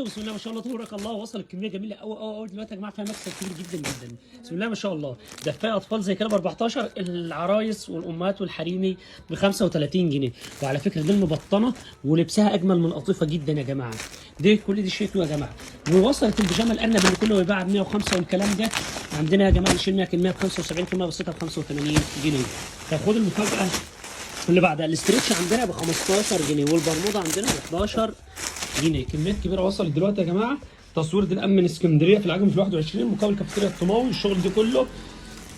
وبركاته. بسم الله ما شاء الله تبارك الله. وصل الكميه جميله قوي قوي قوي دلوقتي يا جماعه، فيها مكسب كبير جدا جدا. بسم الله ما شاء الله. دفايه اطفال زي كده ب 14، العرايس والامهات والحريمي ب 35 جنيه. وعلى فكره دي المبطنه ولبسها اجمل من قطيفه جدا يا جماعه. كل دي شتوي يا جماعه. ووصلت البيجامه الارنب اللي كله بيباع ب 105 والكلام ده عندنا يا جماعه. نشيل 100 كميه ب 75، كميه بسيطه ب 85 جنيه. فخد المفاجاه اللي بعدها. الاسترتش عندنا ب 15 جنيه والبرموده عندنا ب 11 جنيه. كميات كبيره وصلت دلوقتي يا جماعه. تصوير دي الامن اسكندريه في العجم في 21 مقابل كافيتيريا الطماوي. الشغل ده كله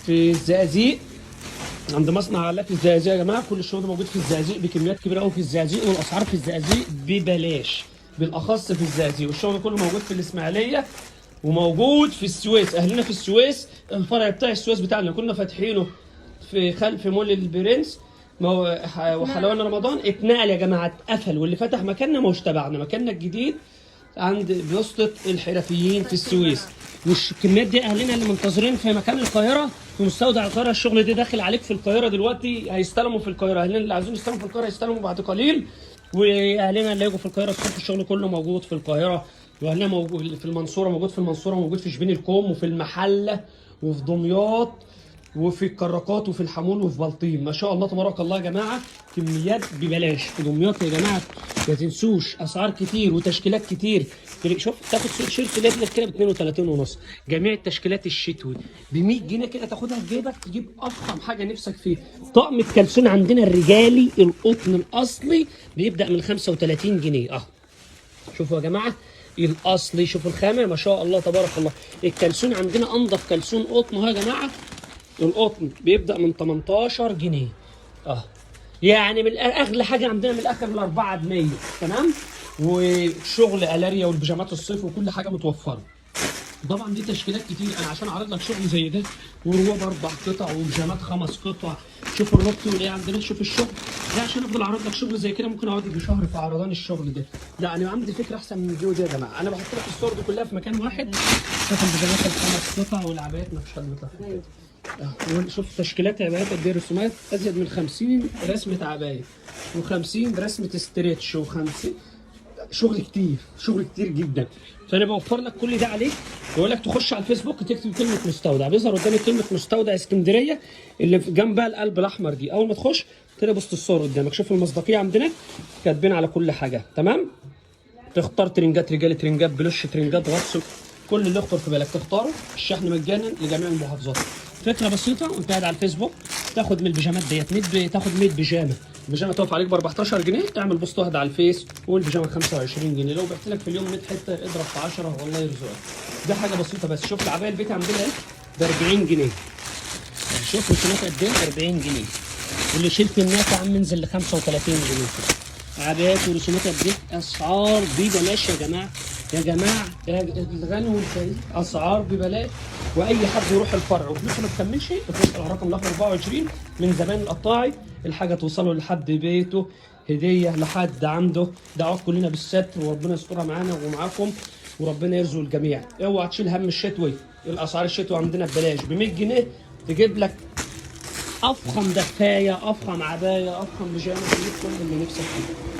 في الزقازيق عند مصنع علاء في الزقازيق يا جماعه. كل الشغل ده موجود في الزقازيق بكميات كبيره قوي في الزقازيق، والاسعار في الزقازيق ببلاش بالاخص في الزقازيق. والشغل كله موجود في الاسماعيليه وموجود في السويس. اهلنا في السويس الفرع بتاع السويس بتاعنا كنا فاتحينه في خلف مول البرنس وحلوان رمضان. اتنقل يا جماعه، اتقفل، واللي فتح مكاننا ما هوش تبعنا. مكاننا الجديد عند بوسطة الحرفيين في السويس. والكميات دي اهلنا اللي منتظرين في مكان القاهره في مستودع القاهره. الشغل ده داخل عليك في القاهره دلوقتي، هيستلموا في القاهره. اهلنا اللي عايزين يستلموا في القاهره يستلموا بعد قليل، واهلنا اللي يجوا في القاهره الصبح الشغل كله موجود في القاهره. واهلنا موجود في المنصوره، موجود في المنصوره، موجود في شبين الكوم وفي المحله وفي دمياط وفي الكراكات وفي الحمول وفي بلطيم. ما شاء الله تبارك الله يا جماعه. كميات ببلاش في دمياط يا جماعه. ما تنسوش اسعار كتير وتشكيلات كتير. شوف تاخد شيرت ليفلك كده ب 32 ونص. جميع التشكيلات الشتوي ب 100 جنيه كده تاخدها في جيبك، تجيب افخم حاجه نفسك فيه. طقم الكلسون عندنا الرجالي القطن الاصلي بيبدا من 35 جنيه اهو. شوفوا يا جماعه الاصلي، شوفوا الخامه ما شاء الله تبارك الله. الكلسون عندنا انضف كلسون قطن اهو يا جماعه. القطن بيبدا من 18 جنيه يعني من اغلى حاجه عندنا من الاخر الاربعه ب 100. تمام. وشغل الاريا والبيجامات الصيف وكل حاجه متوفره. طبعا دي تشكيلات كتير. انا عشان اعرض لك شغل زي ده ورواب 4 قطع وبيجامات 5 قطع. شوف الربط والايه عندنا. شوف الشغل ده عشان افضل اعرض لك شغل زي كده ممكن اقعد لي شهر في عرضان الشغل ده. لا انا عندي فكره احسن من الفيديو ده يا جماعه. انا بحط لك الصور دي كلها في مكان واحد. شوف البيجامات ال5 قطع والعبايات ما فيش حد بيطلع كده. شوف تشكيلات عبايات قد ايه. رسومات ازيد من 50 رسمه عبايه و50 رسمه استريتش و50 شغل كتير، شغل كتير جدا. فانا بوفر لك كل ده عليك. بقول لك تخش على الفيسبوك تكتب كلمه مستودع، بيظهر قدامك كلمه مستودع اسكندريه اللي جنبها القلب الاحمر دي. اول ما تخش كده بص الصور قدامك. شوف المصداقيه عندنا كاتبين على كل حاجه. تمام. تختار ترنجات رجالي، ترنجات بلوش، ترنجات غطس، كل اللي يخطر في بالك تختاره. الشحن مجانا لجميع المحافظات. فكره بسيطه وانت قاعد على الفيسبوك تاخد من البيجامات ديت تاخد 100 بيجامه. البيجامه تقف عليك ب 14 جنيه. تعمل بوست واحد على الفيس والبيجامه 25 جنيه. لو بعت لك في اليوم 100 حته اضرب في 10 والله يرزقك. ده حاجه بسيطه بس. شوف العبايه البيت عندنا ايه ب 40 جنيه. شوف رسومات قد ايه 40 جنيه. واللي شلت الناس يا عم انزل ل 35 جنيه. عبايات ورسومات قد ايه. اسعار ببلاش يا جماعه. يا جماعه الغني والفقير اسعار ببلاش. واي حد يروح الفرع وفلوسه ما تكملش يتصل على الرقم الاخر 24 من زمان القطاعي. الحاجه توصله لحد بيته هديه لحد عنده. دعوات كلنا بالستر وربنا يسترها معانا ومعاكم وربنا يرزق الجميع. اوعى تشيل هم الشتوي. الاسعار الشتوي عندنا ببلاش ب 100 جنيه تجيب لك افخم دفايه، افخم عبايه، افخم بيجامه، تجيب كل اللي نفسك فيه.